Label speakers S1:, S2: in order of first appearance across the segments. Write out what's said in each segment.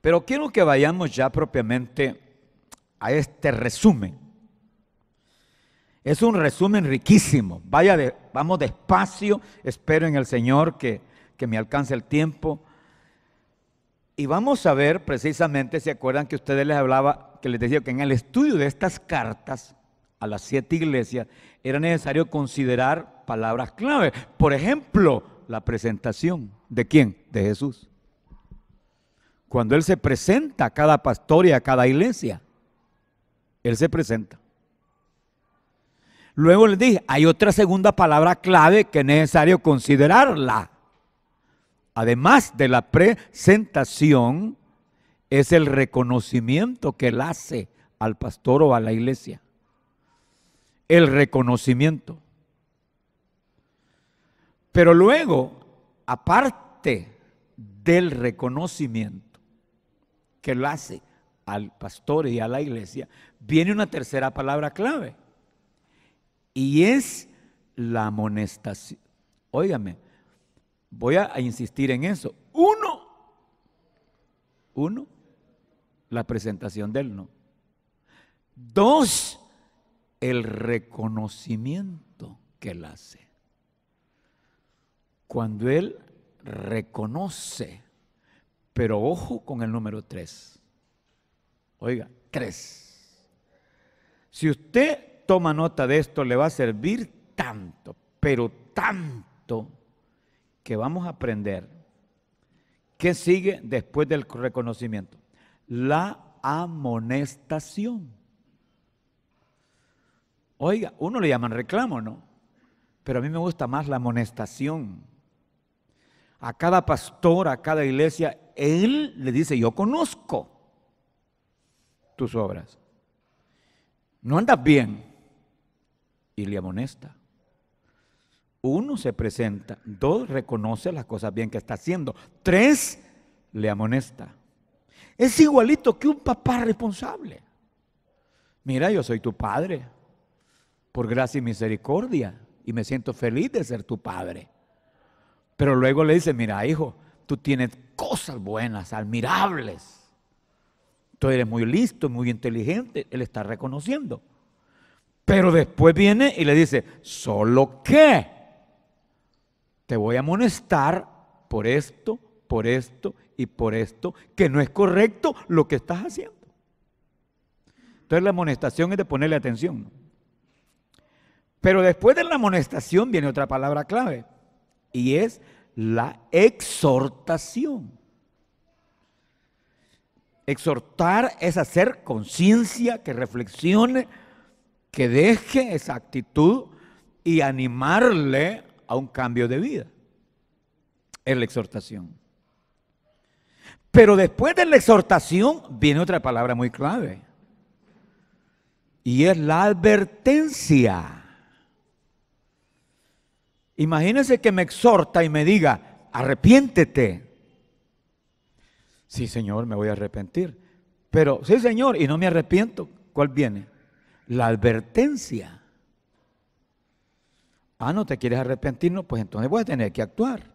S1: Pero quiero que vayamos ya propiamente a este resumen. Es un resumen riquísimo. Vamos despacio, espero en el Señor que me alcance el tiempo. Y vamos a ver precisamente, ¿se acuerdan que ustedes les hablaba, que les decía que en el estudio de estas cartas a las 7 iglesias era necesario considerar palabras clave? Por ejemplo, la presentación. ¿De quién? De Jesús. Cuando Él se presenta a cada pastor y a cada iglesia, Él se presenta. Luego les dije, hay otra segunda palabra clave que es necesario considerarla. Además de la presentación, es el reconocimiento que Él hace al pastor o a la iglesia. El reconocimiento. Pero luego, aparte del reconocimiento que Él hace al pastor y a la iglesia, viene una tercera palabra clave. Y es la amonestación. Óigame, voy a insistir en eso. Uno, la presentación de Él, ¿no? 2, el reconocimiento que Él hace. Cuando Él reconoce, pero ojo con el número 3. Oiga, 3. Si usted toma nota de esto, le va a servir tanto, pero tanto, que vamos a aprender. ¿Qué sigue después del reconocimiento? La amonestación. Oiga, uno le llaman reclamo, ¿no? Pero a mí me gusta más la amonestación. A cada pastor, a cada iglesia, él le dice, yo conozco tus obras. No andas bien. Y le amonesta. 1, se presenta. 2, reconoce las cosas bien que está haciendo. 3, le amonesta. Es igualito que un papá responsable. Mira, yo soy tu padre, por gracia y misericordia, y me siento feliz de ser tu padre. Pero luego le dice, mira, hijo, tú tienes cosas buenas, admirables. Tú eres muy listo, muy inteligente. Él está reconociendo. Pero después viene y le dice, solo que te voy a amonestar por esto y por esto, que no es correcto lo que estás haciendo. Entonces la amonestación es de ponerle atención, ¿no? Pero después de la amonestación viene otra palabra clave, y es la exhortación. Exhortar es hacer conciencia, que reflexione, que deje esa actitud y animarle a un cambio de vida. Es la exhortación. Pero después de la exhortación viene otra palabra muy clave. Y es la advertencia. Imagínense que me exhorta y me diga, arrepiéntete. Sí, Señor, me voy a arrepentir. Pero, sí, Señor, y no me arrepiento. ¿Cuál viene? La advertencia. Ah, ¿no te quieres arrepentir? No, pues entonces voy a tener que actuar.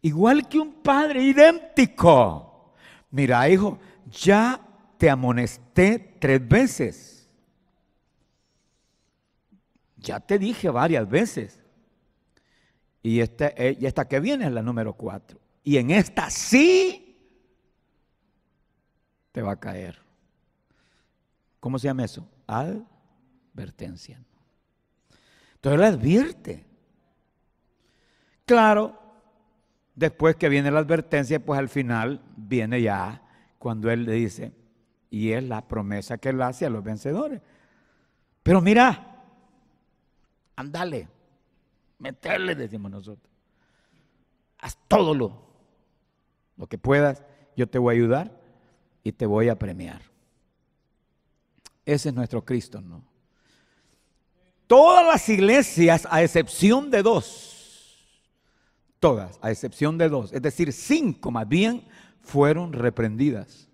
S1: Igual que un padre, idéntico. Mira, hijo, ya te amonesté 3 veces. Ya te dije varias veces. Y esta que viene es la número 4. Y en esta sí te va a caer. ¿Cómo se llama eso? Advertencia. Entonces le advierte. Claro, después que viene la advertencia, pues al final viene ya cuando Él le dice, y es la promesa que Él hace a los vencedores. Pero mira, ándale, meterle, decimos nosotros. Haz todo lo que puedas, yo te voy a ayudar y te voy a premiar. Ese es nuestro Cristo, ¿no? Todas las iglesias, a excepción de 2, todas, a excepción de 2, es decir, 5 más bien, fueron reprendidas.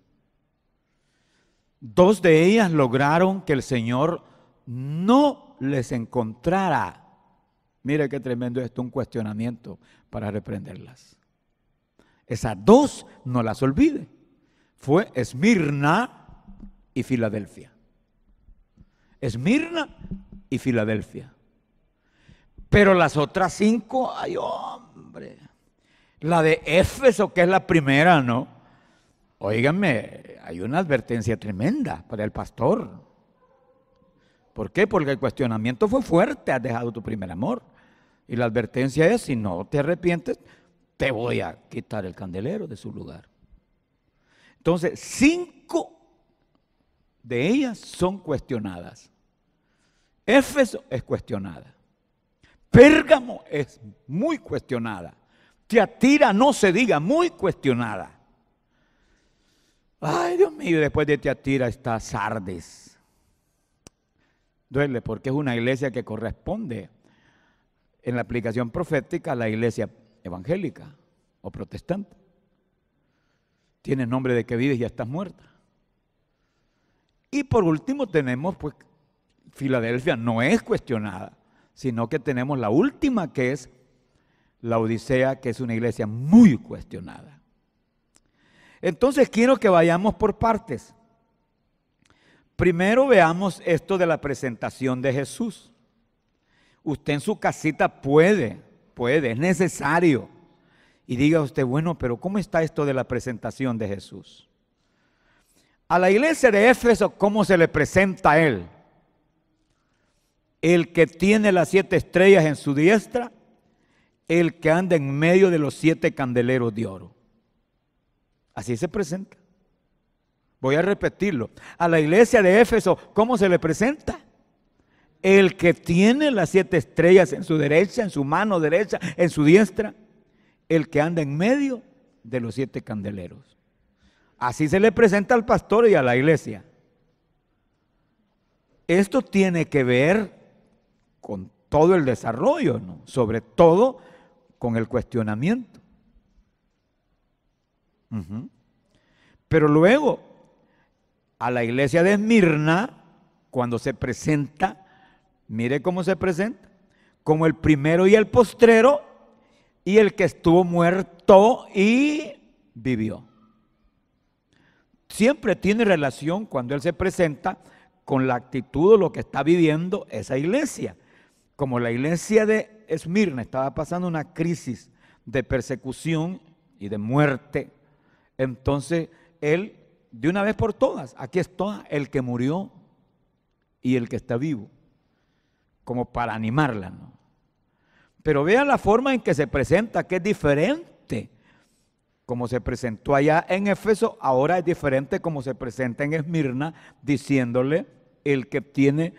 S1: 2 de ellas lograron que el Señor no les encontrara. Mire qué tremendo esto, un cuestionamiento para reprenderlas. Esas dos no las olvide. Fue Esmirna y Filadelfia. Esmirna y Filadelfia. Pero las otras 5, ay hombre, la de Éfeso, que es la primera, ¿no? Óiganme, hay una advertencia tremenda para el pastor. ¿Por qué? Porque el cuestionamiento fue fuerte, has dejado tu primer amor. Y la advertencia es, si no te arrepientes, te voy a quitar el candelero de su lugar. Entonces, 5 de ellas son cuestionadas. Éfeso es cuestionada. Pérgamo es muy cuestionada. Tiatira, no se diga, muy cuestionada. Ay, Dios mío, después de Tiatira está Sardis. Duele porque es una iglesia que corresponde en la aplicación profética a la iglesia evangélica o protestante. Tiene nombre de que vives y ya estás muerta. Y por último tenemos, pues, Filadelfia no es cuestionada, sino que tenemos la última, que es la Odisea, que es una iglesia muy cuestionada. Entonces quiero que vayamos por partes. Primero veamos esto de la presentación de Jesús. Usted en su casita puede, es necesario. Y diga usted, bueno, pero ¿cómo está esto de la presentación de Jesús? A la iglesia de Éfeso, ¿cómo se le presenta a él? El que tiene las 7 estrellas en su diestra, el que anda en medio de los 7 candeleros de oro. Así se presenta. Voy a repetirlo. A la iglesia de Éfeso, ¿cómo se le presenta? El que tiene las 7 estrellas en su derecha, en su mano derecha, en su diestra, el que anda en medio de los 7 candeleros. Así se le presenta al pastor y a la iglesia. Esto tiene que ver con todo el desarrollo, ¿no? Sobre todo con el cuestionamiento. Pero luego, a la iglesia de Esmirna, cuando se presenta, mire cómo se presenta, como el primero y el postrero, y el que estuvo muerto y vivió. Siempre tiene relación cuando él se presenta con la actitud o lo que está viviendo esa iglesia. Como la iglesia de Esmirna estaba pasando una crisis de persecución y de muerte, entonces él, de una vez por todas, aquí está el que murió y el que está vivo, como para animarla, ¿no? Pero vean la forma en que se presenta, que es diferente. Como se presentó allá en Éfeso, ahora es diferente como se presenta en Esmirna, diciéndole el que tiene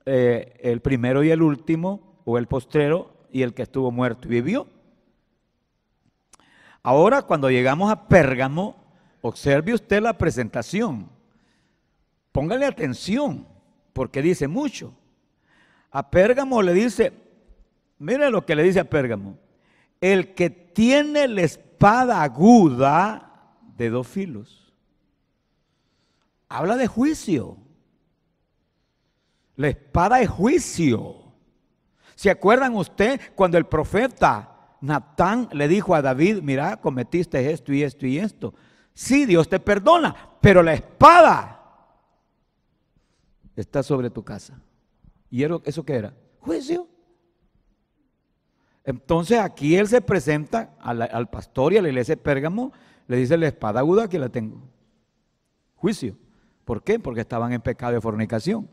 S1: el primero y el último, o el postrero, y el que estuvo muerto y vivió. Ahora, cuando llegamos a Pérgamo, observe usted la presentación. Póngale atención, porque dice mucho. A Pérgamo le dice, mire lo que le dice a Pérgamo: el que tiene la espada aguda de 2 filos. Habla de juicio. La espada es juicio. ¿Se acuerdan usted cuando el profeta Natán le dijo a David, mira, cometiste esto y esto y esto? Sí, Dios te perdona, pero la espada está sobre tu casa. ¿Y eso qué era? Juicio. Entonces aquí él se presenta al pastor y a la iglesia de Pérgamo, le dice: la espada aguda que la tengo. Juicio. ¿Por qué? Porque estaban en pecado de fornicación.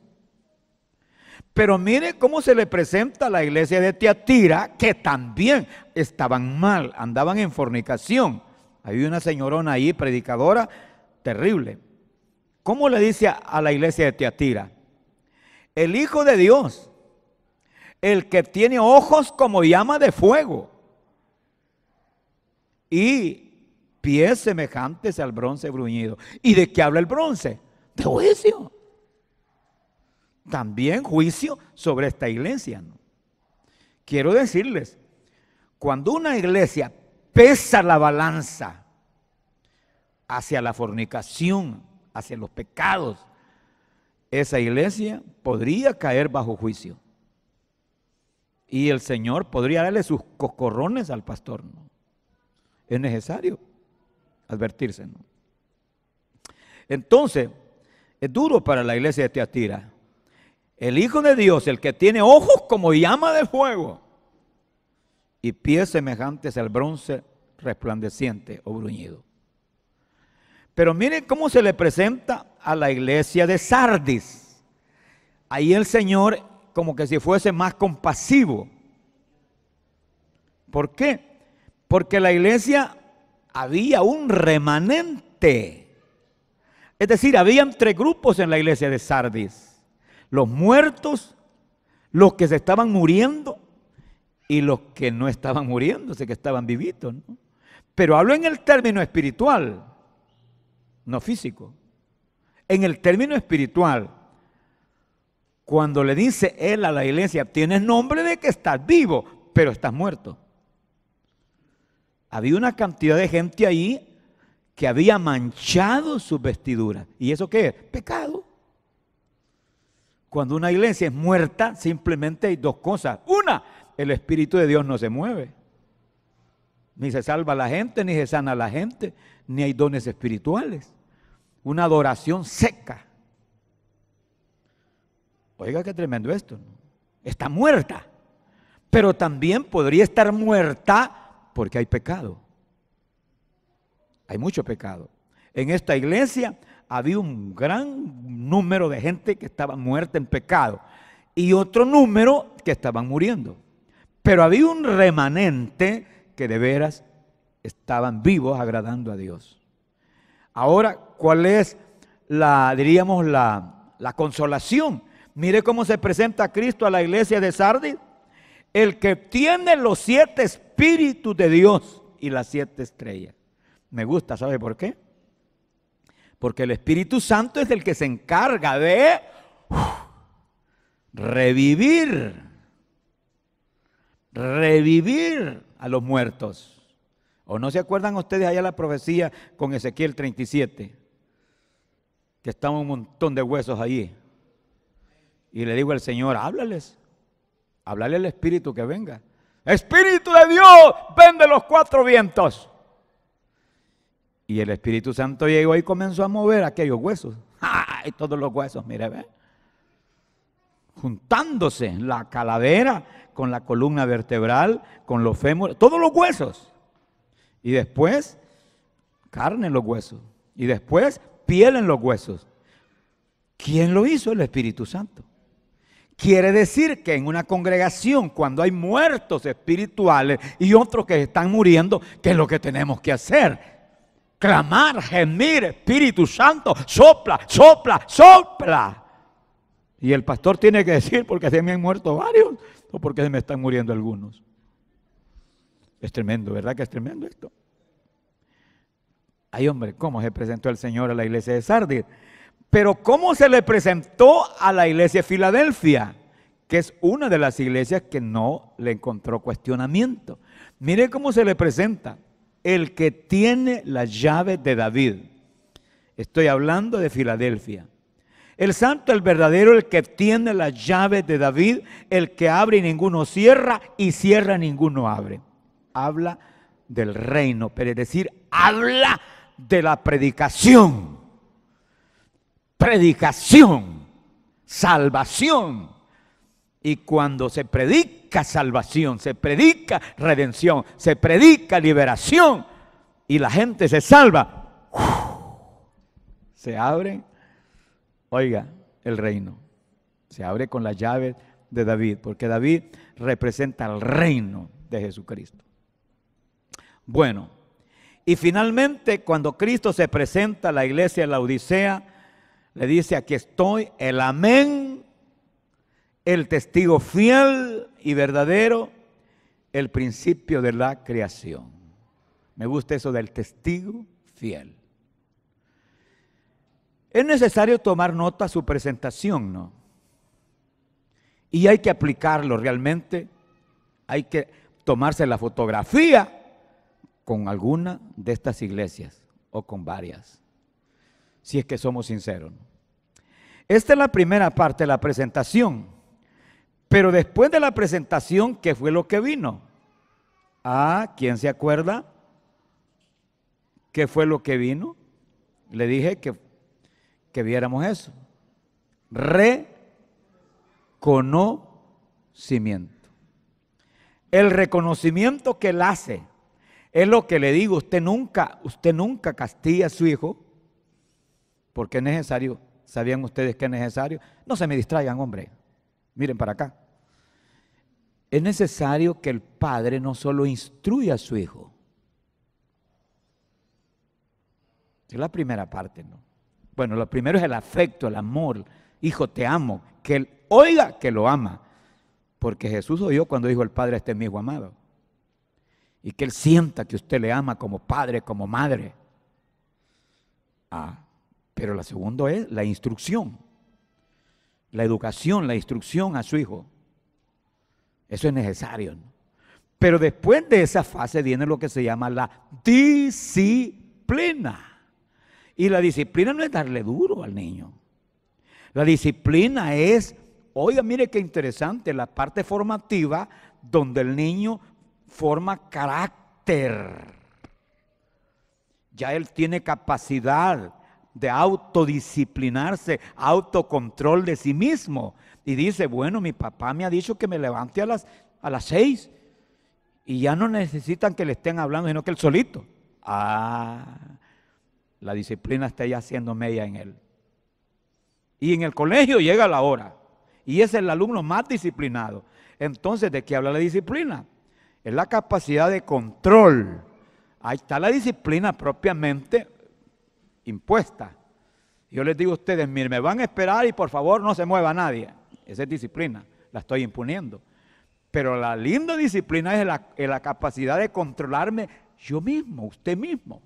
S1: Pero mire cómo se le presenta a la iglesia de Tiatira, que también estaban mal, andaban en fornicación. Había una señorona ahí, predicadora, terrible. ¿Cómo le dice a la iglesia de Tiatira? El Hijo de Dios, el que tiene ojos como llama de fuego y pies semejantes al bronce bruñido. ¿Y de qué habla el bronce? De juicio. También juicio sobre esta iglesia, ¿no? Quiero decirles, cuando una iglesia pesa la balanza hacia la fornicación, hacia los pecados, esa iglesia podría caer bajo juicio. Y el Señor podría darle sus coscorrones al pastor, ¿no? Es necesario advertirse, ¿no? Entonces, es duro para la iglesia de Tiatira. El Hijo de Dios, el que tiene ojos como llama de fuego y pies semejantes al bronce resplandeciente o bruñido. Pero miren cómo se le presenta a la iglesia de Sardis. Ahí el Señor como que si fuese más compasivo. ¿Por qué? Porque la iglesia había un remanente. Es decir, habían tres grupos en la iglesia de Sardis: los muertos, los que se estaban muriendo y los que no estaban muriéndose, que estaban vivitos, ¿no? Pero hablo en el término espiritual, no físico. En el término espiritual, cuando le dice él a la iglesia, tienes nombre de que estás vivo, pero estás muerto. Había una cantidad de gente ahí que había manchado sus vestiduras. ¿Y eso qué es? Pecado. Cuando una iglesia es muerta, simplemente hay dos cosas. Una, el Espíritu de Dios no se mueve. Ni se salva a la gente, ni se sana a la gente, ni hay dones espirituales. Una adoración seca. Oiga, qué tremendo esto, ¿no? Está muerta. Pero también podría estar muerta porque hay pecado. Hay mucho pecado. En esta iglesia había un gran número de gente que estaba muerta en pecado y otro número que estaban muriendo. Pero había un remanente que de veras estaban vivos agradando a Dios. Ahora, ¿cuál es diríamos, la consolación? Mire cómo se presenta Cristo a la iglesia de Sardis. El que tiene los 7 espíritus de Dios y las 7 estrellas. Me gusta, ¿sabe por qué? Porque el Espíritu Santo es el que se encarga de revivir a los muertos. ¿O no se acuerdan ustedes allá la profecía con Ezequiel 37? Que estaban un montón de huesos allí. Y le digo al Señor, háblales. Háblale al Espíritu que venga. Espíritu de Dios, ven de los 4 vientos. Y el Espíritu Santo llegó y comenzó a mover aquellos huesos. ¡Ay! Todos los huesos, mire, ve. Juntándose la calavera con la columna vertebral, con los fémures, todos los huesos. Y después, carne en los huesos. Y después, piel en los huesos. ¿Quién lo hizo? El Espíritu Santo. Quiere decir que en una congregación, cuando hay muertos espirituales y otros que están muriendo, ¿qué es lo que tenemos que hacer? Clamar, gemir, Espíritu Santo, sopla, sopla, sopla. Y el pastor tiene que decir, porque se me han muerto varios, o porque se me están muriendo algunos. Es tremendo, ¿verdad que es tremendo esto? Ay, hombre, ¿cómo se presentó el Señor a la iglesia de Sardis? Pero ¿cómo se le presentó a la iglesia de Filadelfia? Que es una de las iglesias que no le encontró cuestionamiento. Mire cómo se le presenta. El que tiene las llaves de David. Estoy hablando de Filadelfia. El santo, el verdadero, el que tiene las llaves de David, el que abre y ninguno cierra, y cierra y ninguno abre. Habla del reino, pero es decir, habla de la predicación. Predicación, salvación. Y cuando se predica salvación, se predica redención, se predica liberación y la gente se salva, se abre, oiga, el reino. Se abre con las llaves de David, porque David representa el reino de Jesucristo. Bueno, y finalmente cuando Cristo se presenta a la iglesia de la Odisea, le dice, aquí estoy, el amén, el testigo fiel y verdadero, el principio de la creación. Me gusta eso del testigo fiel. Es necesario tomar nota de su presentación, ¿no? Y hay que aplicarlo realmente. Hay que tomarse la fotografía con alguna de estas iglesias o con varias, si es que somos sinceros, ¿no? Esta es la primera parte de la presentación. Pero después de la presentación, ¿qué fue lo que vino? ¿Quién se acuerda? ¿Qué fue lo que vino? Le dije que viéramos eso. Reconocimiento. El reconocimiento que él hace es lo que le digo, usted nunca castiga a su hijo, porque es necesario. ¿Sabían ustedes que es necesario? No se me distraigan, hombre. Miren para acá. Es necesario que el padre no solo instruya a su hijo. Es la primera parte, ¿no? Bueno, lo primero es el afecto, el amor. Hijo, te amo. Que él oiga que lo ama. Porque Jesús oyó cuando dijo el Padre, este es mi hijo amado. Y que él sienta que usted le ama como padre, como madre. Pero la segunda es la instrucción. La educación, la instrucción a su hijo. Eso es necesario, ¿no? Pero después de esa fase viene lo que se llama la disciplina. Y la disciplina no es darle duro al niño. La disciplina es, oiga, mire qué interesante, la parte formativa donde el niño forma carácter. Ya él tiene capacidad de autodisciplinarse, autocontrol de sí mismo. Y dice, bueno, mi papá me ha dicho que me levante a las 6 y ya no necesitan que le estén hablando, sino que él solito. La disciplina está ya haciendo media en él. Y en el colegio llega la hora. Y es el alumno más disciplinado. Entonces, ¿de qué habla la disciplina? Es la capacidad de control. Ahí está la disciplina propiamente impuesta. Yo les digo a ustedes, miren, me van a esperar y por favor no se mueva nadie. Esa es disciplina, la estoy imponiendo. Pero la linda disciplina es la capacidad de controlarme yo mismo, usted mismo.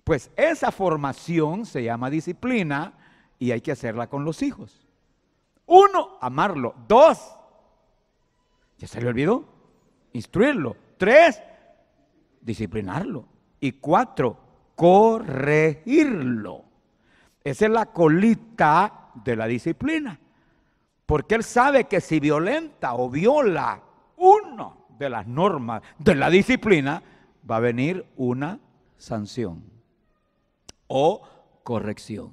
S1: Pues esa formación se llama disciplina y hay que hacerla con los hijos. 1, amarlo. 2, ¿ya se le olvidó? Instruirlo. 3, disciplinarlo. Y 4, corregirlo. Esa es la colita de la disciplina. Porque él sabe que si violenta o viola una de las normas de la disciplina, va a venir una sanción o corrección.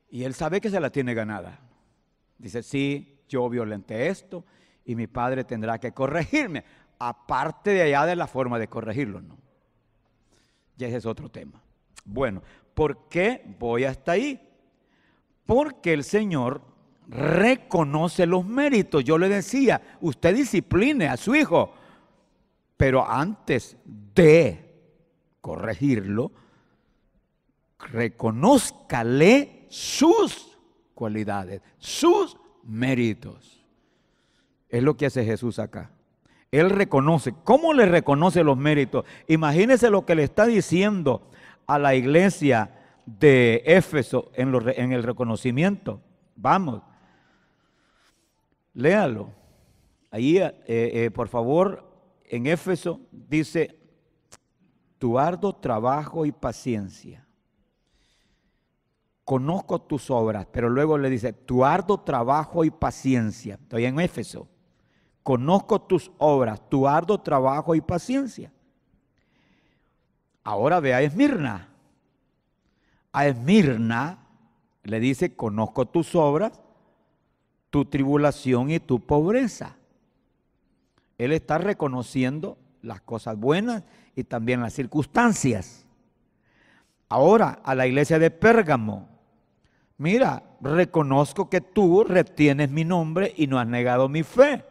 S1: Y él sabe que se la tiene ganada. Dice, sí, yo violenté esto y mi padre tendrá que corregirme. Aparte de allá de la forma de corregirlo, ¿no? Y ese es otro tema. Bueno, ¿por qué voy hasta ahí? Porque el Señor reconoce los méritos. Yo le decía, usted discipline a su hijo, pero antes de corregirlo, reconózcale sus cualidades, sus méritos. Es lo que hace Jesús acá. Él reconoce. ¿Cómo le reconoce los méritos? Imagínese lo que le está diciendo a la iglesia de Éfeso en el reconocimiento. Vamos, léalo. Ahí, por favor, en Éfeso dice, tu arduo trabajo y paciencia. Conozco tus obras, pero luego le dice, tu arduo trabajo y paciencia. Estoy en Éfeso. Conozco tus obras, tu arduo trabajo y paciencia. Ahora ve a Esmirna. A Esmirna le dice, conozco tus obras, tu tribulación y tu pobreza. Él está reconociendo las cosas buenas y también las circunstancias. Ahora, a la iglesia de Pérgamo, mira, reconozco que tú retienes mi nombre y no has negado mi fe.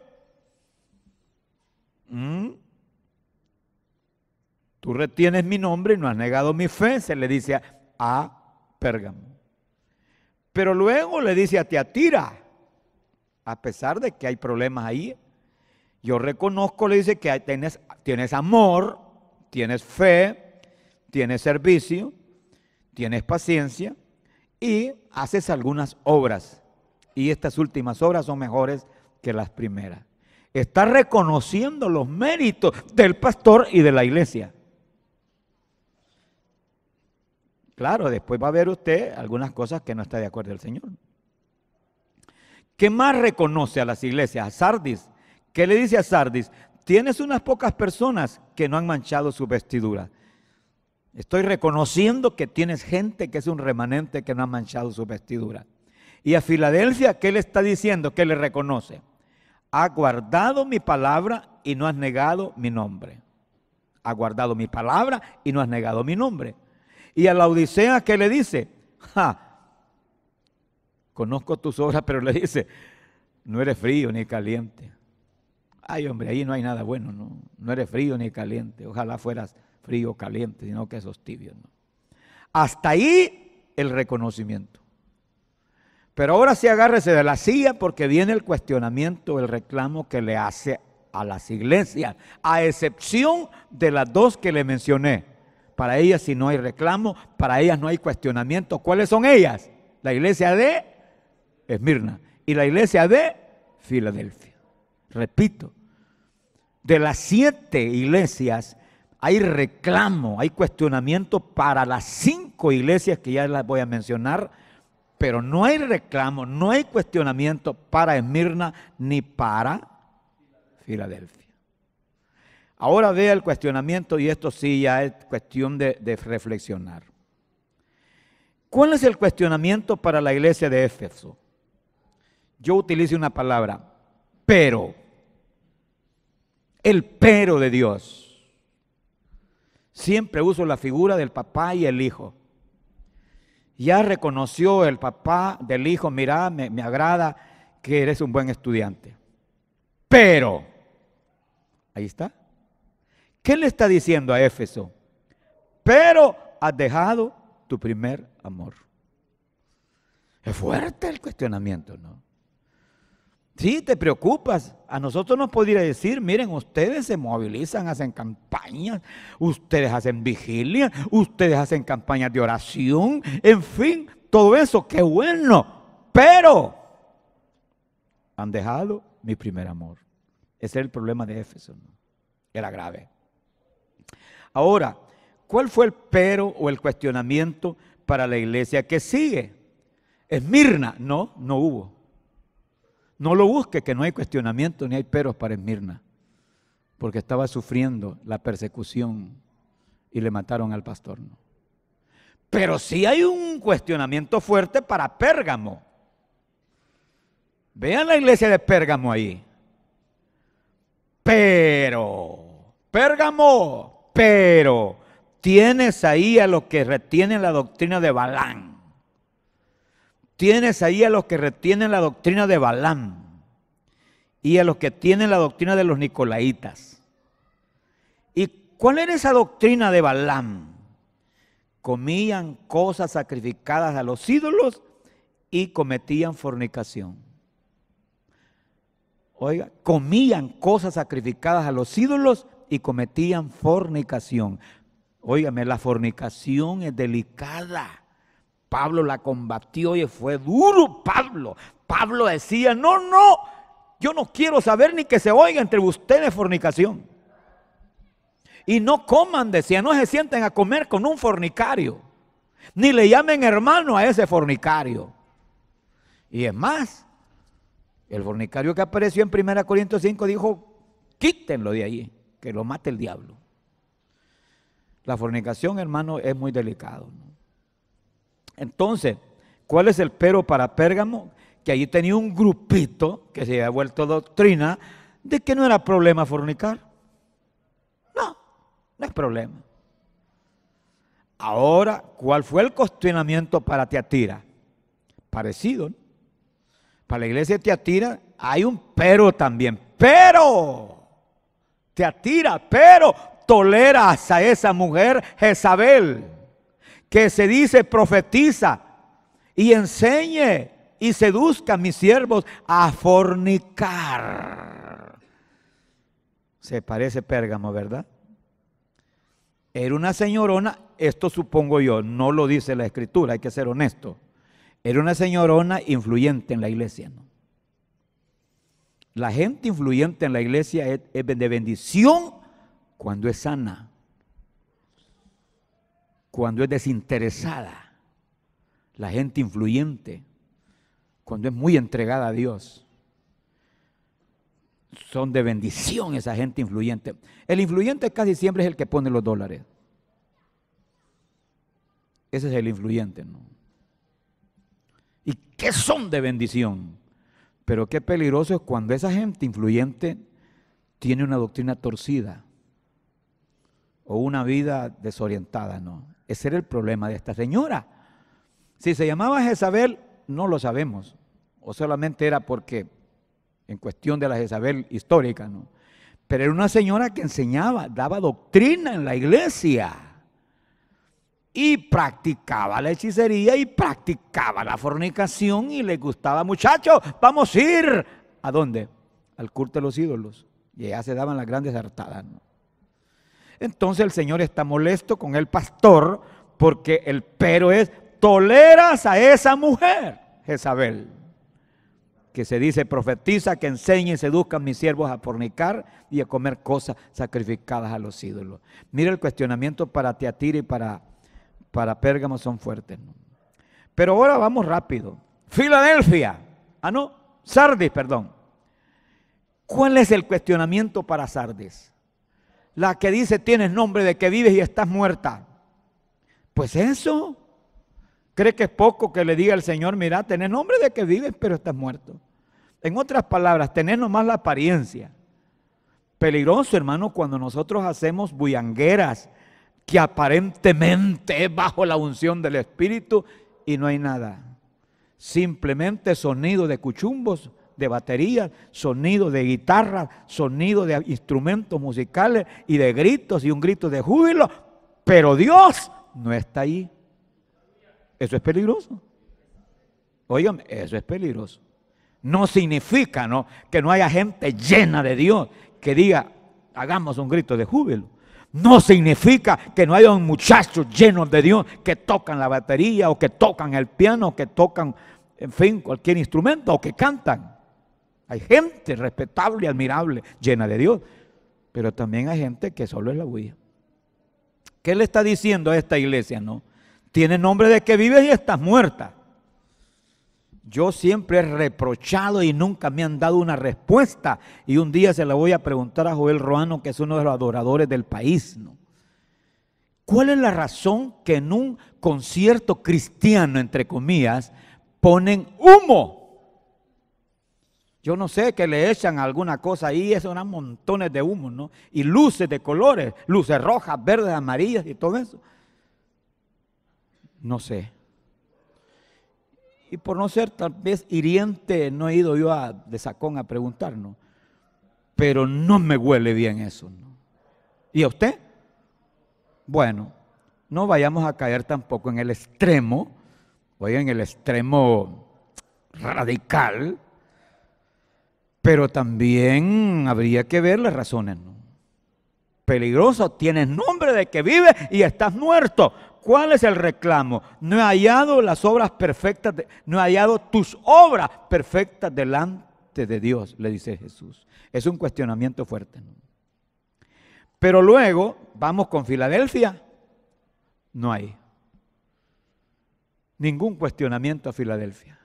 S1: Tú retienes mi nombre y no has negado mi fe, se le dice a Pérgamo. Pero luego le dice a Tiatira, a pesar de que hay problemas ahí, yo reconozco, le dice que tienes amor, tienes fe, tienes servicio, tienes paciencia y haces algunas obras. Y estas últimas obras son mejores que las primeras. Está reconociendo los méritos del pastor y de la iglesia. Claro, después va a ver usted algunas cosas que no está de acuerdo el Señor. ¿Qué más reconoce a las iglesias? A Sardis. ¿Qué le dice a Sardis? Tienes unas pocas personas que no han manchado su vestidura. Estoy reconociendo que tienes gente que es un remanente que no ha manchado su vestidura. Y a Filadelfia, ¿qué le está diciendo? ¿Qué le reconoce? Has guardado mi palabra y no has negado mi nombre. Has guardado mi palabra y no has negado mi nombre. Y a la Odisea, ¿qué le dice? Conozco tus obras, pero le dice, no eres frío ni caliente. Ay, hombre, ahí no hay nada bueno, ¿no? No eres frío ni caliente. Ojalá fueras frío o caliente, sino que esos tibios, ¿no? Hasta ahí el reconocimiento. Pero ahora sí agárrese de la silla porque viene el cuestionamiento, el reclamo que le hace a las iglesias, a excepción de las dos que le mencioné. Para ellas si no hay reclamo, para ellas no hay cuestionamiento. ¿Cuáles son ellas? La iglesia de Esmirna y la iglesia de Filadelfia. Repito, de las 7 iglesias hay reclamo, hay cuestionamiento para las 5 iglesias que ya las voy a mencionar, pero no hay reclamo, no hay cuestionamiento para Esmirna ni para Filadelfia. Ahora vea el cuestionamiento y esto sí ya es cuestión de reflexionar. ¿Cuál es el cuestionamiento para la iglesia de Éfeso? Yo utilizo una palabra, pero. El pero de Dios. Siempre uso la figura del papá y el hijo. Ya reconoció el papá del hijo, mira, me agrada que eres un buen estudiante. Pero, ahí está. ¿Qué le está diciendo a Éfeso? Pero has dejado tu primer amor. Es fuerte el cuestionamiento, ¿no? Sí, te preocupas. A nosotros nos podría decir, miren, ustedes se movilizan, hacen campañas, ustedes hacen vigilia, ustedes hacen campañas de oración, en fin, todo eso, qué bueno. Pero han dejado mi primer amor. Ese es el problema de Éfeso, ¿no? Era grave. Ahora, ¿cuál fue el pero o el cuestionamiento para la iglesia que sigue? Esmirna, no hubo. No lo busque, que no hay cuestionamiento ni hay peros para Esmirna, porque estaba sufriendo la persecución y le mataron al pastor, ¿no? Pero sí hay un cuestionamiento fuerte para Pérgamo. Vean la iglesia de Pérgamo ahí. Pero, Pérgamo, pero tienes ahí a los que retienen la doctrina de Balaam. Tienes ahí a los que retienen la doctrina de Balaam y a los que tienen la doctrina de los nicolaitas. ¿Y cuál era esa doctrina de Balaam? Comían cosas sacrificadas a los ídolos y cometían fornicación. Oiga, comían cosas sacrificadas a los ídolos y cometían fornicación. Óigame, la fornicación es delicada. Pablo la combatió y fue duro Pablo. Pablo decía, no, yo no quiero saber ni que se oiga entre ustedes fornicación. Y no coman, decía, no se sienten a comer con un fornicario. Ni le llamen hermano a ese fornicario. Y es más, el fornicario que apareció en 1 Corintios 5 dijo, quítenlo de allí, que lo mate el diablo. La fornicación, hermano, es muy delicado, ¿no? Entonces, ¿cuál es el pero para Pérgamo? Que allí tenía un grupito que se había vuelto doctrina de que no era problema fornicar. No es problema. Ahora, ¿cuál fue el cuestionamiento para Tiatira? Parecido, ¿no? Para la iglesia de Tiatira hay un pero también. Pero, Tiatira, pero toleras a esa mujer Jezabel, que se dice profetiza y enseñe y seduzca a mis siervos a fornicar. Se parece Pérgamo, ¿verdad? Era una señorona, esto supongo yo, no lo dice la escritura, hay que ser honesto. Era una señorona influyente en la iglesia, ¿no? La gente influyente en la iglesia es de bendición cuando es sana, cuando es desinteresada. La gente influyente, cuando es muy entregada a Dios. Son de bendición esa gente influyente. El influyente casi siempre es el que pone los dólares. Ese es el influyente, ¿no? ¿Y qué son de bendición? Pero qué peligroso es cuando esa gente influyente tiene una doctrina torcida o una vida desorientada, ¿no? Ese era el problema de esta señora. Si se llamaba Jezabel, no lo sabemos, o solamente era porque en cuestión de la Jezabel histórica, ¿no? Pero era una señora que enseñaba, daba doctrina en la iglesia y practicaba la hechicería y practicaba la fornicación y le gustaba, muchachos, vamos a ir, ¿a dónde? Al culto de los ídolos. Y allá se daban las grandes hartadas, ¿no? Entonces el Señor está molesto con el pastor porque el pero es, toleras a esa mujer, Jezabel, que se dice, profetiza, que enseñe y seduzca a mis siervos a fornicar y a comer cosas sacrificadas a los ídolos. Mira, el cuestionamiento para Tiatira y para Pérgamo son fuertes, ¿no? Pero ahora vamos rápido. Filadelfia, Sardis, perdón. ¿Cuál es el cuestionamiento para Sardis? La que dice, tienes nombre de que vives y estás muerta. Pues eso. ¿Cree que es poco que le diga al Señor, mira, tenés nombre de que vives, pero estás muerto? En otras palabras, tenés nomás la apariencia. Peligroso, hermano, cuando nosotros hacemos bullangueras que aparentemente es bajo la unción del Espíritu y no hay nada. Simplemente sonido de cuchumbos, de baterías, sonido de guitarra, sonido de instrumentos musicales y de gritos y un grito de júbilo, pero Dios no está ahí. Eso es peligroso. Óigame, eso es peligroso. No significa, ¿no?, que no haya gente llena de Dios que diga, hagamos un grito de júbilo. No significa que no haya un muchacho lleno de Dios que tocan la batería o que tocan el piano o que tocan, en fin, cualquier instrumento o que cantan. Hay gente respetable y admirable, llena de Dios, pero también hay gente que solo es la bulla. ¿Qué le está diciendo a esta iglesia, no? Tiene nombre de que vives y estás muerta. Yo siempre he reprochado y nunca me han dado una respuesta. Y un día se la voy a preguntar a Joel Roano, que es uno de los adoradores del país, ¿no? ¿Cuál es la razón que en un concierto cristiano, entre comillas, ponen humo? Yo no sé, que le echan alguna cosa ahí, eso eran montones de humo, ¿no? Y luces de colores, luces rojas, verdes, amarillas y todo eso. No sé. Y por no ser tal vez hiriente, no he ido yo de sacón a preguntar, ¿no? Pero no me huele bien eso, ¿no? ¿Y a usted? Bueno, no vayamos a caer tampoco en el extremo, oigan, en el extremo radical, pero también habría que ver las razones, ¿no? Peligroso, tienes nombre de que vives y estás muerto. ¿Cuál es el reclamo? No he hallado las obras perfectas, no he hallado tus obras perfectas delante de Dios, le dice Jesús. Es un cuestionamiento fuerte, ¿no? Pero luego vamos con Filadelfia, no hay ningún cuestionamiento a Filadelfia.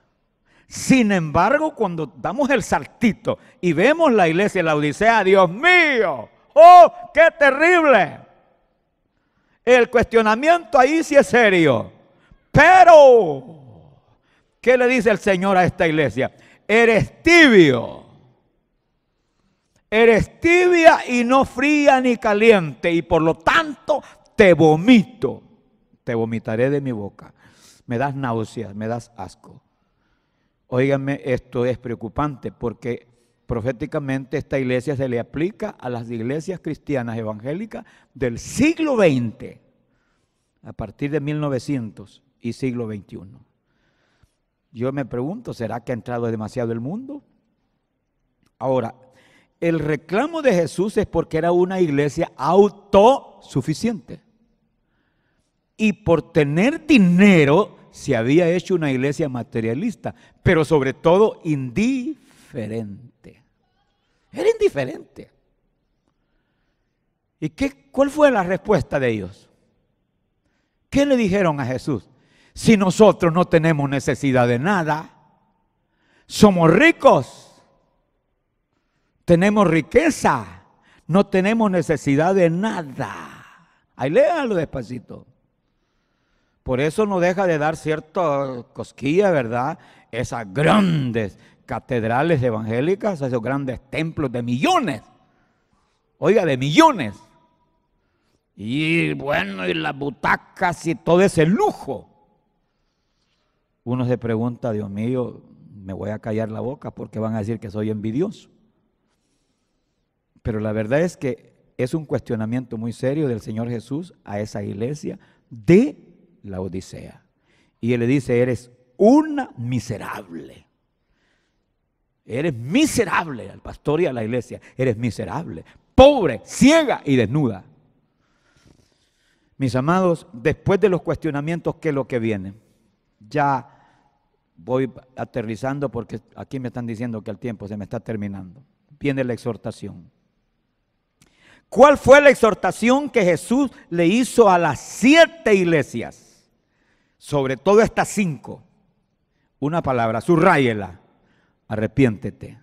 S1: Sin embargo, cuando damos el saltito y vemos la iglesia de la Odisea, Dios mío, ¡oh, qué terrible! El cuestionamiento ahí sí es serio. Pero, ¿qué le dice el Señor a esta iglesia? Eres tibio. Eres tibia y no fría ni caliente, y por lo tanto te vomito. Te vomitaré de mi boca. Me das náuseas, me das asco. Óiganme, esto es preocupante porque proféticamente esta iglesia se le aplica a las iglesias cristianas evangélicas del siglo XX, a partir de 1900 y siglo XXI. Yo me pregunto, ¿será que ha entrado demasiado el mundo? Ahora, el reclamo de Jesús es porque era una iglesia autosuficiente. Y por tener dinero se había hecho una iglesia materialista, pero sobre todo indiferente. Era indiferente. ¿Y cuál fue la respuesta de ellos? ¿Qué le dijeron a Jesús? Si nosotros no tenemos necesidad de nada, somos ricos, tenemos riqueza, no tenemos necesidad de nada. Ahí léalo despacito. Por eso no deja de dar cierta cosquilla, ¿verdad? Esas grandes catedrales evangélicas, esos grandes templos de millones. Oiga, de millones. Y bueno, y las butacas y todo ese lujo. Uno se pregunta, Dios mío, me voy a callar la boca porque van a decir que soy envidioso. Pero la verdad es que es un cuestionamiento muy serio del Señor Jesús a esa iglesia de la Odisea. Y Él le dice, eres una miserable. Eres miserable al pastor y a la iglesia. Eres miserable, pobre, ciega y desnuda. Mis amados, después de los cuestionamientos, ¿qué es lo que viene? Ya voy aterrizando porque aquí me están diciendo que el tiempo se me está terminando. Viene la exhortación. ¿Cuál fue la exhortación que Jesús le hizo a las 7 iglesias? Sobre todo estas 5. Una palabra, subráyela. Arrepiéntete.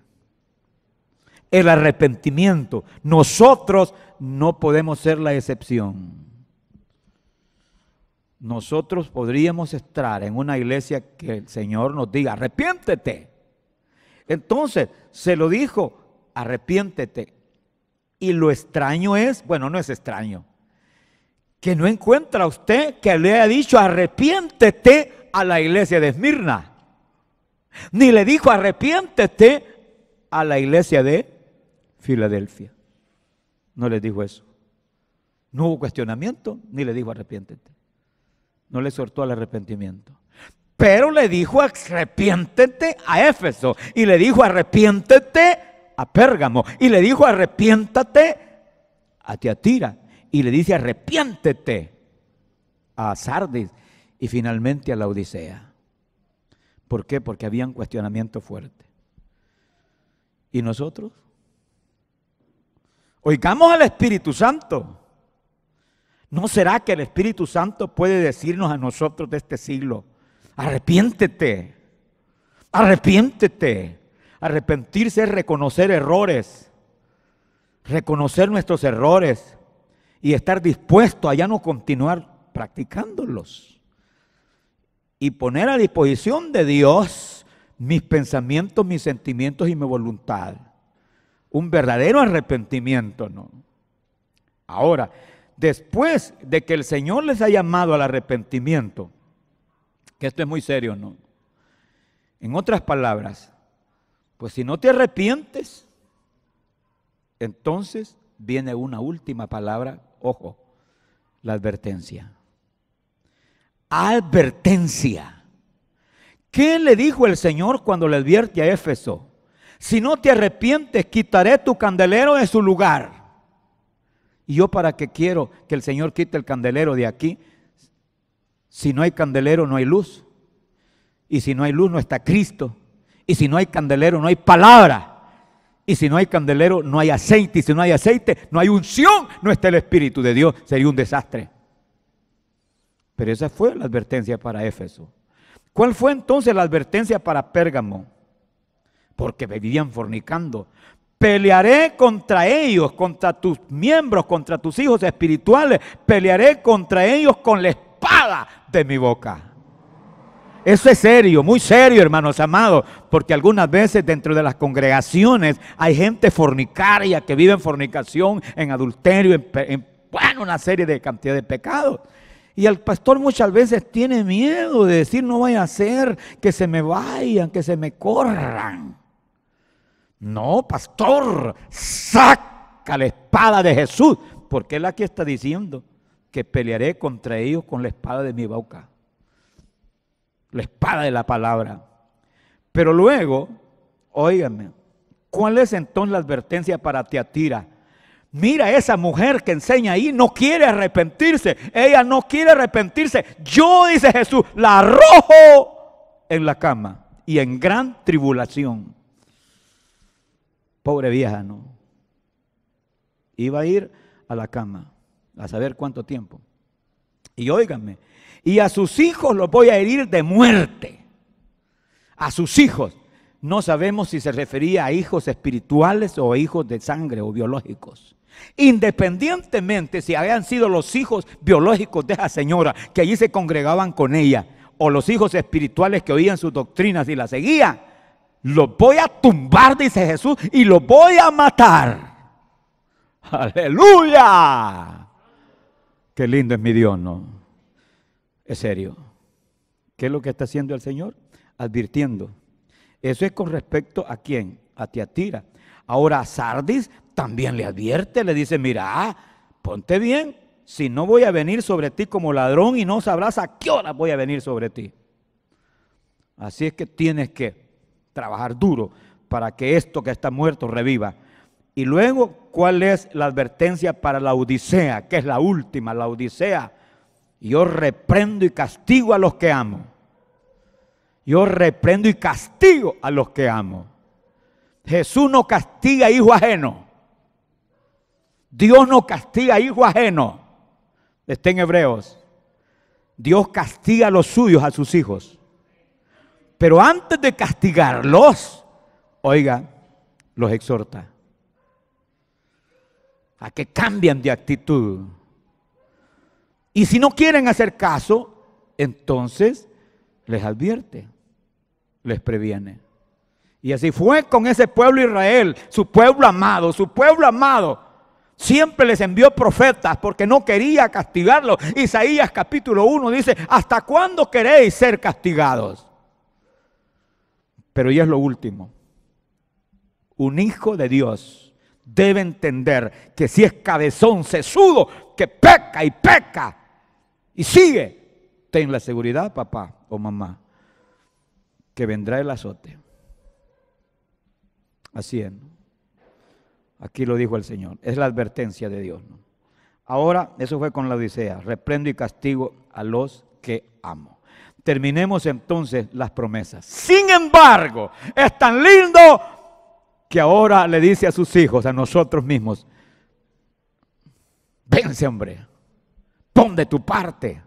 S1: El arrepentimiento. Nosotros no podemos ser la excepción. Nosotros podríamos estar en una iglesia que el Señor nos diga, arrepiéntete. Entonces, se lo dijo, arrepiéntete. Y lo extraño es, bueno, no es extraño, que no encuentra usted que le haya dicho, arrepiéntete a la iglesia de Esmirna. Ni le dijo, arrepiéntete a la iglesia de Filadelfia. No les dijo eso. No hubo cuestionamiento, ni le dijo, arrepiéntete. No le exhortó al arrepentimiento. Pero le dijo, arrepiéntete a Éfeso. Y le dijo, arrepiéntete a Pérgamo. Y le dijo, arrepiéntate a Tiatira. Y le dice, arrepiéntete a Sardis. Y finalmente a la Odisea. ¿Por qué? Porque había un cuestionamiento fuerte. ¿Y nosotros? Oigamos al Espíritu Santo. ¿No será que el Espíritu Santo puede decirnos a nosotros de este siglo, arrepiéntete, arrepiéntete? Arrepentirse es reconocer errores, reconocer nuestros errores y estar dispuesto a ya no continuar practicándolos. Y poner a disposición de Dios mis pensamientos, mis sentimientos y mi voluntad. Un verdadero arrepentimiento, ¿no? Ahora, después de que el Señor les ha llamado al arrepentimiento, que esto es muy serio, ¿no? En otras palabras, pues si no te arrepientes, entonces viene una última palabra, ojo, la advertencia. Advertencia. ¿Qué le dijo el Señor cuando le advierte a Éfeso? Si no te arrepientes, quitaré tu candelero de su lugar. ¿Y yo para qué quiero que el Señor quite el candelero de aquí? Si no hay candelero, no hay luz. Y si no hay luz, no está Cristo. Y si no hay candelero, no hay palabra. Y si no hay candelero, no hay aceite. Y si no hay aceite, no hay unción. No está el Espíritu de Dios. Sería un desastre. Pero esa fue la advertencia para Éfeso. ¿Cuál fue entonces la advertencia para Pérgamo? Porque vivían fornicando. Pelearé contra ellos, contra tus miembros, contra tus hijos espirituales. Pelearé contra ellos con la espada de mi boca. Eso es serio, muy serio, hermanos amados, porque algunas veces dentro de las congregaciones hay gente fornicaria que vive en fornicación, en adulterio, en una serie de cantidad de pecados. Y el pastor muchas veces tiene miedo de decir, no vaya a ser que se me vayan, que se me corran. No, pastor, saca la espada de Jesús, porque él aquí está diciendo que pelearé contra ellos con la espada de mi boca. La espada de la palabra. Pero luego, óigame, ¿cuál es entonces la advertencia para Tiatira? Mira, esa mujer que enseña ahí no quiere arrepentirse. Ella no quiere arrepentirse. Yo, dice Jesús, la arrojo en la cama y en gran tribulación. Pobre vieja, ¿no? Iba a ir a la cama a saber cuánto tiempo. Y óiganme, y a sus hijos los voy a herir de muerte. A sus hijos. No sabemos si se refería a hijos espirituales o a hijos de sangre o biológicos. Independientemente si habían sido los hijos biológicos de esa señora que allí se congregaban con ella, o los hijos espirituales que oían sus doctrinas y las seguían, los voy a tumbar, dice Jesús, y los voy a matar. ¡Aleluya! Qué lindo es mi Dios, ¿no? Es serio. ¿Qué es lo que está haciendo el Señor? Advirtiendo. Eso es con respecto a quién, a Tiatira. Ahora a Sardis también le advierte, le dice, mira, ponte bien, si no voy a venir sobre ti como ladrón y no sabrás a qué hora voy a venir sobre ti. Así es que tienes que trabajar duro para que esto que está muerto reviva. Y luego, ¿cuál es la advertencia para la Odisea? Que es la última, la Odisea. Yo reprendo y castigo a los que amo. Yo reprendo y castigo a los que amo. Jesús no castiga a hijo ajeno. Dios no castiga a hijo ajeno. Está en Hebreos. Dios castiga a los suyos, a sus hijos. Pero antes de castigarlos, oiga, los exhorta a que cambien de actitud. Y si no quieren hacer caso, entonces les advierte, les previene. Y así fue con ese pueblo Israel, su pueblo amado, su pueblo amado. Siempre les envió profetas porque no quería castigarlos. Isaías capítulo 1 dice, ¿hasta cuándo queréis ser castigados? Pero ya es lo último. Un hijo de Dios debe entender que si es cabezón, sesudo, que peca y sigue, ten la seguridad, papá o mamá, que vendrá el azote. Así es, ¿no? Aquí lo dijo el Señor, es la advertencia de Dios, ¿no? Ahora, eso fue con la Odisea, reprendo y castigo a los que amo. Terminemos entonces las promesas. Sin embargo, es tan lindo que ahora le dice a sus hijos, a nosotros mismos, vence, hombre, pon de tu parte,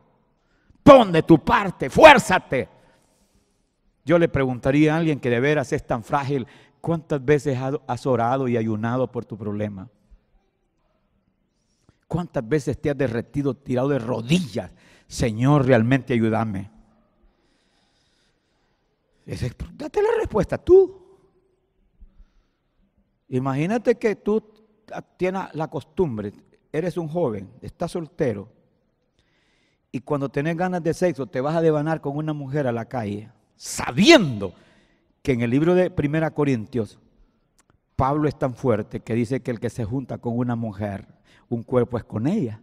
S1: fuérzate. Yo le preguntaría a alguien que de veras es tan frágil, ¿cuántas veces has orado y ayunado por tu problema? ¿Cuántas veces te has derretido, tirado de rodillas? Señor, realmente ayúdame. Date la respuesta tú. Imagínate que tú tienes la costumbre, eres un joven, estás soltero, y cuando tenés ganas de sexo te vas a devanar con una mujer a la calle, sabiendo que en el libro de 1 Corintios, Pablo es tan fuerte que dice que el que se junta con una mujer, un cuerpo es con ella.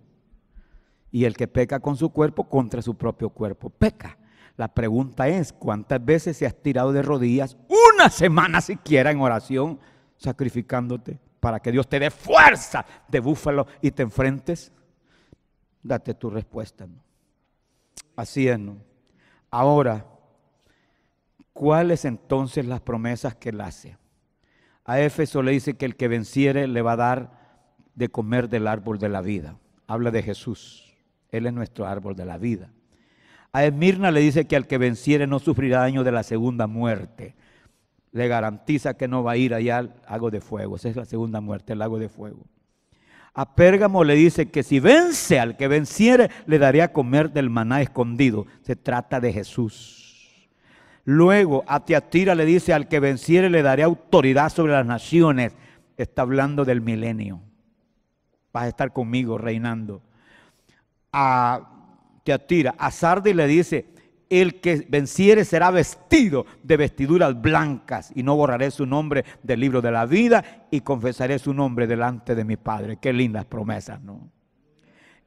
S1: Y el que peca con su cuerpo, contra su propio cuerpo peca. La pregunta es, ¿cuántas veces se has tirado de rodillas una semana siquiera en oración, sacrificándote para que Dios te dé fuerza de búfalo y te enfrentes? Date tu respuesta, ¿no? Así es, ¿no? Ahora, ¿cuáles entonces las promesas que él hace? A Éfeso le dice que el que venciere le va a dar de comer del árbol de la vida. Habla de Jesús. Él es nuestro árbol de la vida. A Esmirna le dice que al que venciere no sufrirá daño de la segunda muerte. Le garantiza que no va a ir allá al lago de fuego. Esa es la segunda muerte, el lago de fuego. A Pérgamo le dice que si vence al que venciere, le daré a comer del maná escondido. Se trata de Jesús. Luego a Tiatira le dice, al que venciere le daré autoridad sobre las naciones. Está hablando del milenio. Vas a estar conmigo reinando. A Tiatira, a Sardis le dice, el que venciere será vestido de vestiduras blancas y no borraré su nombre del libro de la vida y confesaré su nombre delante de mi Padre. Qué lindas promesas, ¿no?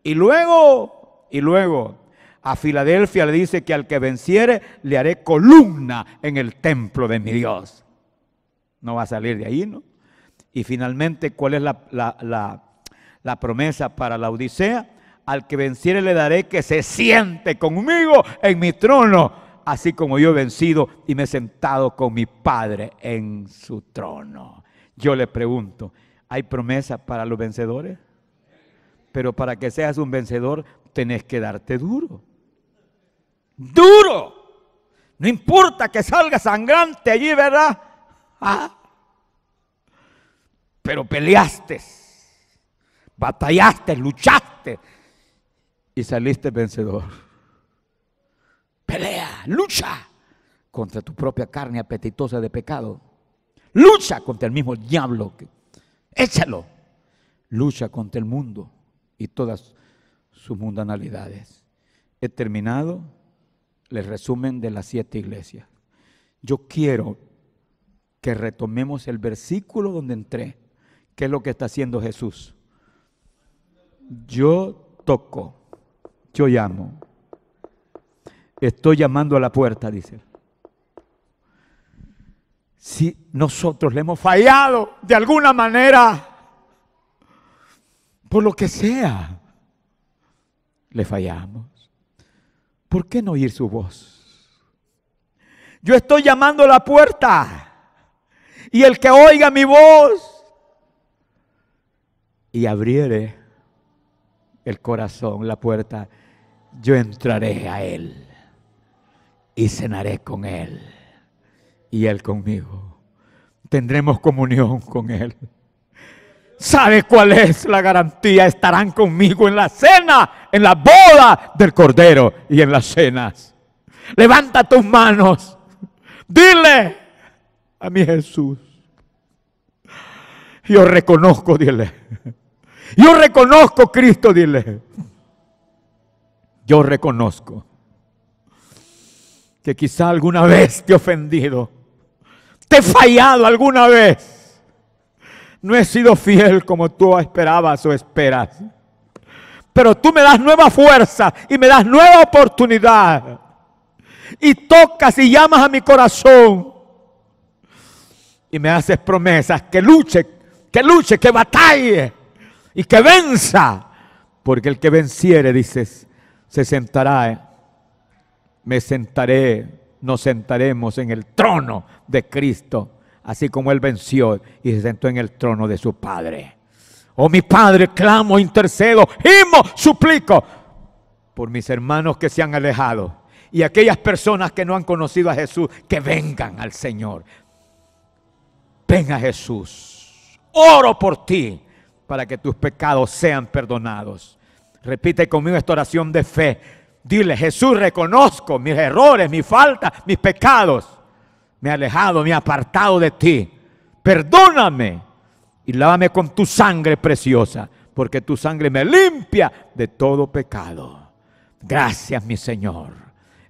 S1: Y luego a Filadelfia le dice que al que venciere le haré columna en el templo de mi Dios. No va a salir de ahí, ¿no? Y finalmente, ¿cuál es la promesa para la Odisea? Al que venciere le daré que se siente conmigo en mi trono, así como yo he vencido y me he sentado con mi Padre en su trono. Yo le pregunto, ¿hay promesa para los vencedores? Pero para que seas un vencedor, tenés que darte duro. ¡Duro! No importa que salga sangrante allí, ¿verdad? ¿Ah? Pero peleaste. batallaste, luchaste y saliste vencedor. Pelea, lucha contra tu propia carne apetitosa de pecado. Lucha contra el mismo diablo. Échalo. Lucha contra el mundo y todas sus mundanalidades. He terminado el resumen de las 7 iglesias. Yo quiero que retomemos el versículo donde entré. ¿Qué es lo que está haciendo Jesús? Yo toco, yo llamo. Estoy llamando a la puerta, dice. Si nosotros le hemos fallado de alguna manera, por lo que sea, le fallamos. ¿Por qué no oír su voz? Yo estoy llamando a la puerta, y el que oiga mi voz y abriere el corazón, la puerta, yo entraré a él y cenaré con él y él conmigo. Tendremos comunión con él. ¿Sabe cuál es la garantía? Estarán conmigo en la cena, en la boda del Cordero y en las cenas. Levanta tus manos. Dile a mi Jesús. Yo reconozco, dile. Yo reconozco, Cristo, dile. Yo reconozco que quizá alguna vez te he ofendido. Te he fallado alguna vez. No he sido fiel como tú esperabas o esperas. Pero tú me das nueva fuerza y me das nueva oportunidad. Y tocas y llamas a mi corazón. Y me haces promesas que luche, que batalle y que venza. Porque el que venciere, dices, se sentará, me sentaré, nos sentaremos en el trono de Cristo. Así como Él venció y se sentó en el trono de su Padre. Oh, mi Padre, clamo, intercedo, gimo, suplico por mis hermanos que se han alejado y aquellas personas que no han conocido a Jesús, que vengan al Señor. Ven a Jesús. Oro por ti para que tus pecados sean perdonados. Repite conmigo esta oración de fe. Dile: Jesús, reconozco mis errores, mis faltas, mis pecados. Me he alejado, me he apartado de ti. Perdóname y lávame con tu sangre preciosa, porque tu sangre me limpia de todo pecado. Gracias, mi Señor.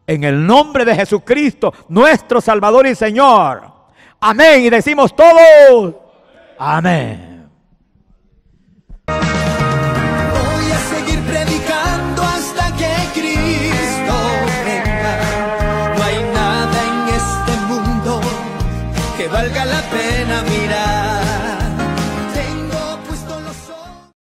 S1: En el nombre de Jesucristo, nuestro Salvador y Señor. Amén. Y decimos todos: amén.
S2: Voy a seguir predicando hasta que Cristo venga. No hay nada en este mundo que valga la pena mirar.